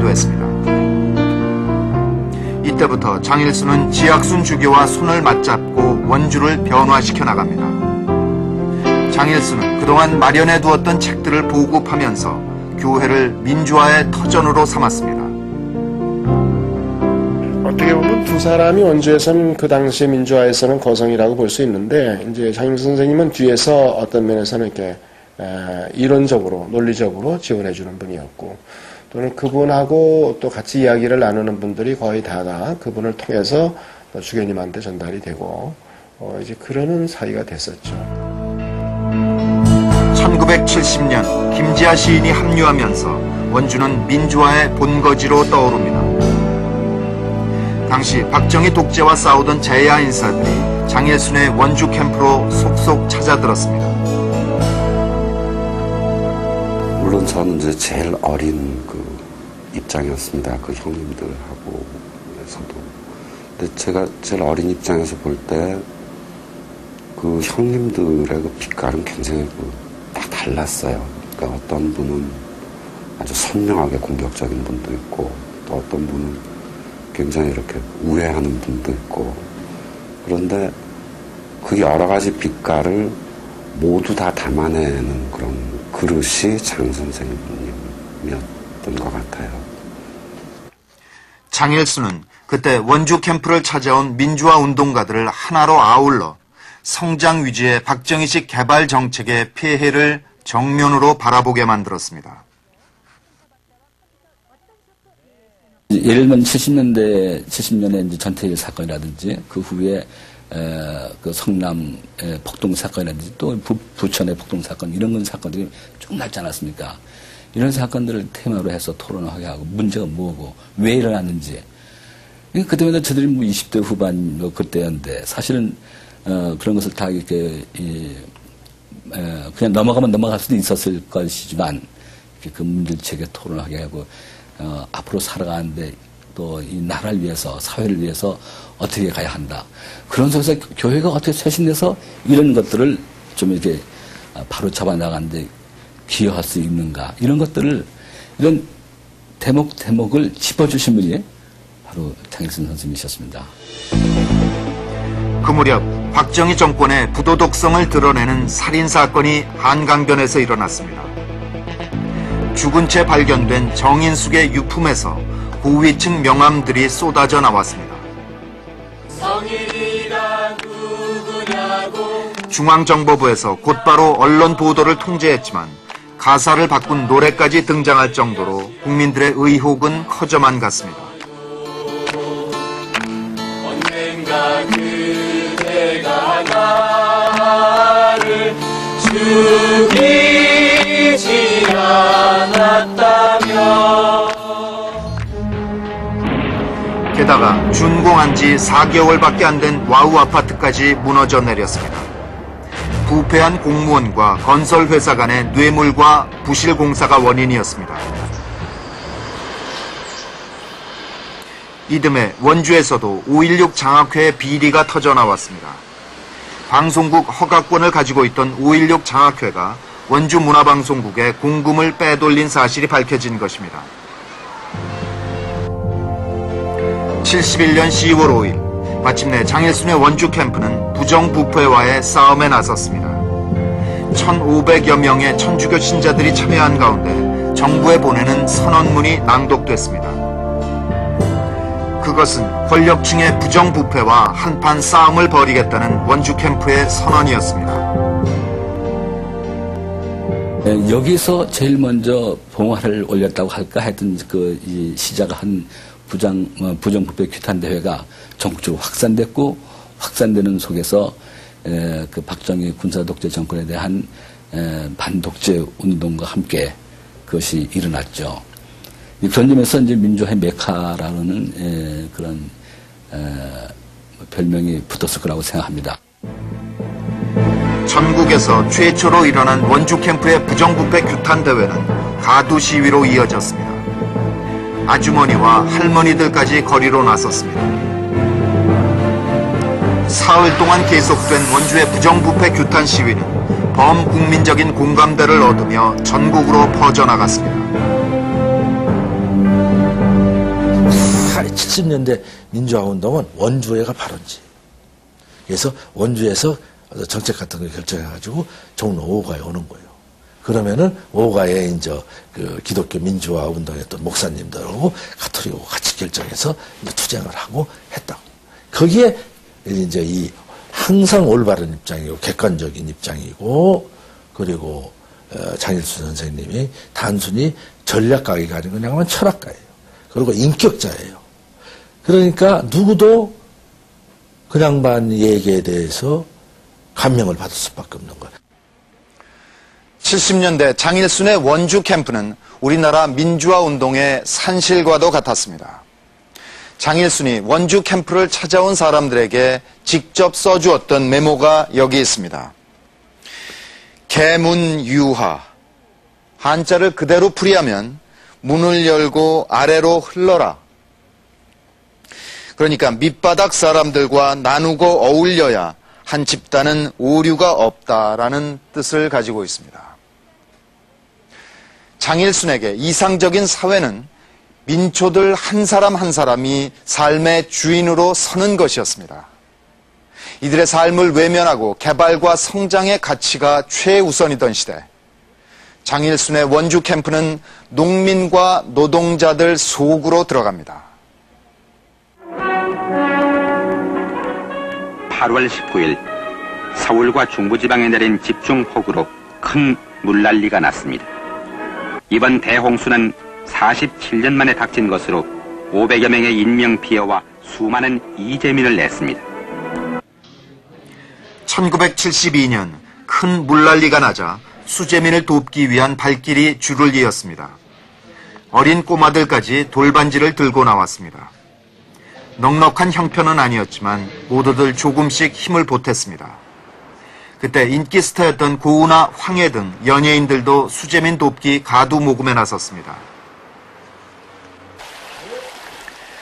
시작하기도 했습니다. 이때부터 장일수는 지학순 주교와 손을 맞잡고 원주를 변화시켜 나갑니다. 장일수는 그동안 마련해 두었던 책들을 보급하면서 교회를 민주화의 터전으로 삼았습니다. 어떻게 보면 두 사람이 원주에서는 그 당시의 민주화에서는 거성이라고 볼 수 있는데, 이제 장일수 선생님은 뒤에서 어떤 면에서는 이렇게 이론적으로, 논리적으로 지원해주는 분이었고, 또는 그분하고 또 같이 이야기를 나누는 분들이 거의 다가 그분을 통해서 주교님한테 전달이 되고, 이제 그러는 사이가 됐었죠. 1970년 김지아 시인이 합류하면서 원주는 민주화의 본거지로 떠오릅니다. 당시 박정희 독재와 싸우던 재야 인사들이 장일순의 원주 캠프로 속속 찾아들었습니다. 물론 저는 이제 제일 어린 그 입장이었습니다. 그 형님들하고 에서도. 근데 제가 제일 어린 입장에서 볼 때 그 형님들의 그 빛깔은 굉장히 다 달랐어요. 그러니까 어떤 분은 아주 선명하게 공격적인 분도 있고, 또 어떤 분은 굉장히 이렇게 우회하는 분도 있고, 그런데 그 여러 가지 빛깔을 모두 다 담아내는 그런 그릇이 장 선생님이었던 것 같아요. 장일수는 그때 원주 캠프를 찾아온 민주화 운동가들을 하나로 아울러 성장 위주의 박정희식 개발 정책의 폐해를 정면으로 바라보게 만들었습니다. 예를 들면 70년에 이제 전태일 사건이라든지 그 후에 그 성남 폭동 사건이라든지 또 부천의 폭동 사건 이런 사건들이 쭉 났지 않았습니까? 이런 사건들을 테마로 해서 토론하게 하고 문제가 뭐고 왜 일어났는지. 그때마다 저들이 뭐 20대 후반 뭐 그때였는데 사실은 그런 것을 다 이렇게 그냥 넘어가면 넘어갈 수도 있었을 것이지만 그 문제책에 토론하게 하고 앞으로 살아가는데 또 이 나라를 위해서 사회를 위해서 어떻게 가야 한다. 그런 속에서 교회가 어떻게 쇄신돼서 이런 것들을 좀 이렇게 바로 잡아 나가는데 기여할 수 있는가. 이런 것들을 이런 대목을 짚어주신 분이 바로 장일순 선생님이셨습니다. 그 무렵 박정희 정권의 부도덕성을 드러내는 살인사건이 한강변에서 일어났습니다. 죽은 채 발견된 정인숙의 유품에서 고위층 명함들이 쏟아져 나왔습니다. 중앙정보부에서 곧바로 언론 보도를 통제했지만 가사를 바꾼 노래까지 등장할 정도로 국민들의 의혹은 커져만 갔습니다. 언젠가 그대가 나를 죽이지 않았다며. 게다가 준공한 지 4개월밖에 안 된 와우 아파트까지 무너져 내렸습니다. 부패한 공무원과 건설회사 간의 뇌물과 부실 공사가 원인이었습니다. 이듬해 원주에서도 5.16 장학회의 비리가 터져나왔습니다. 방송국 허가권을 가지고 있던 5.16 장학회가 원주문화방송국에 공금을 빼돌린 사실이 밝혀진 것입니다. 71년 10월 5일 마침내 장일순의 원주 캠프는 부정부패와의 싸움에 나섰습니다. 1,500여 명의 천주교 신자들이 참여한 가운데 정부에 보내는 선언문이 낭독됐습니다. 그것은 권력층의 부정부패와 한판 싸움을 벌이겠다는 원주 캠프의 선언이었습니다. 여기서 제일 먼저 봉화를 올렸다고 할까 하여튼 이 시작한 부정부패 규탄대회가 전국적으로 확산됐고, 확산되는 속에서 그 박정희 군사독재 정권에 대한 반독재 운동과 함께 그것이 일어났죠. 그런 점에서 이제 민주화의 메카라는 그런 별명이 붙었을 거라고 생각합니다. 전국에서 최초로 일어난 원주 캠프의 부정부패 규탄대회는 가두 시위로 이어졌습니다. 아주머니와 할머니들까지 거리로 나섰습니다. 사흘 동안 계속된 원주의 부정부패 규탄 시위는 범국민적인 공감대를 얻으며 전국으로 퍼져나갔습니다. 70년대 민주화운동은 원주회가 발원지. 그래서 원주에서 정책 같은 걸 결정해가지고 종로 5가에 오는 거예요. 그러면은 5가에 이제 그 기독교 민주화 운동했던 목사님들하고 가톨릭하고 같이 결정해서 이제 투쟁을 하고 했다고. 거기에 이제 이 항상 올바른 입장이고 객관적인 입장이고 그리고 장일수 선생님이 단순히 전략가가 아닌 거냐 하면 철학가예요. 그리고 인격자예요. 그러니까 누구도 그 양반 얘기에 대해서 감명을 받을 수밖에 없는 거예요. 70년대 장일순의 원주 캠프는 우리나라 민주화 운동의 산실과도 같았습니다. 장일순이 원주 캠프를 찾아온 사람들에게 직접 써주었던 메모가 여기 있습니다. 개문유하. 한자를 그대로 풀이하면 문을 열고 아래로 흘러라. 그러니까 밑바닥 사람들과 나누고 어울려야 한 집단은 오류가 없다라는 뜻을 가지고 있습니다. 장일순에게 이상적인 사회는 민초들 한 사람 한 사람이 삶의 주인으로 서는 것이었습니다. 이들의 삶을 외면하고 개발과 성장의 가치가 최우선이던 시대, 장일순의 원주 캠프는 농민과 노동자들 속으로 들어갑니다. 8월 19일 서울과 중부지방에 내린 집중폭우로 큰 물난리가 났습니다. 이번 대홍수는 47년 만에 닥친 것으로 500여 명의 인명피해와 수많은 이재민을 냈습니다. 1972년 큰 물난리가 나자 수재민을 돕기 위한 발길이 줄을 이었습니다. 어린 꼬마들까지 돌반지를 들고 나왔습니다. 넉넉한 형편은 아니었지만 모두들 조금씩 힘을 보탰습니다. 그때 인기 스타였던 고우나 황해 등 연예인들도 수재민 돕기 가두 모금에 나섰습니다.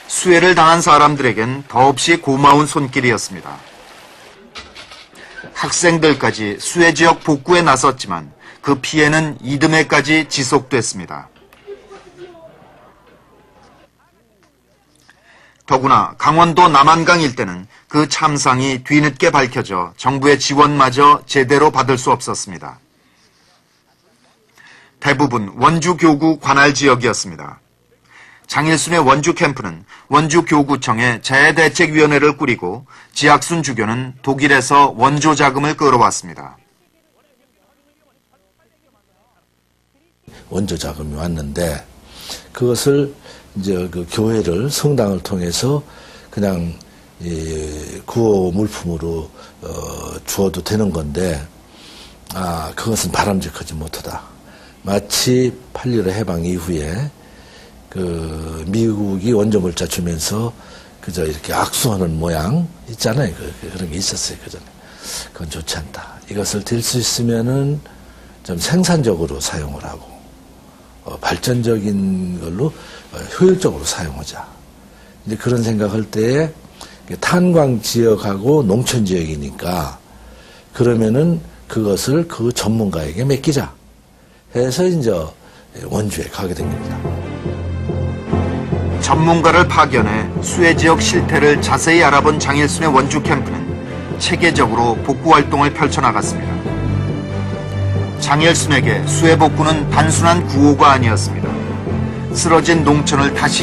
수해를 당한 사람들에겐 더없이 고마운 손길이었습니다. 학생들까지 수해 지역 복구에 나섰지만 그 피해는 이듬해까지 지속됐습니다. 더구나 강원도 남한강 일대는 그 참상이 뒤늦게 밝혀져 정부의 지원마저 제대로 받을 수 없었습니다. 대부분 원주교구 관할 지역이었습니다. 장일순의 원주 캠프는 원주교구청에 재해대책위원회를 꾸리고 지학순 주교는 독일에서 원조 자금을 끌어왔습니다. 원조 자금이 왔는데 그것을 이제 그 교회를 성당을 통해서 그냥 구호 물품으로 주어도 되는 건데 그것은 바람직하지 못하다. 마치 8.15 해방 이후에 그 미국이 원조 물자 주면서 그저 이렇게 악수하는 모양 있잖아요. 그런 게 있었어요. 그전에. 그건 좋지 않다. 이것을 될 수 있으면은 좀 생산적으로 사용을 하고 발전적인 걸로 효율적으로 사용하자. 이제 그런 생각할 때에 탄광 지역하고 농촌 지역이니까 그러면은 그것을 그 전문가에게 맡기자 해서 이제 원주에 가게 된 겁니다. 전문가를 파견해 수해 지역 실태를 자세히 알아본 장일순의 원주 캠프는 체계적으로 복구 활동을 펼쳐나갔습니다. 장일순에게 수해 복구는 단순한 구호가 아니었습니다. 쓰러진 농촌을 다시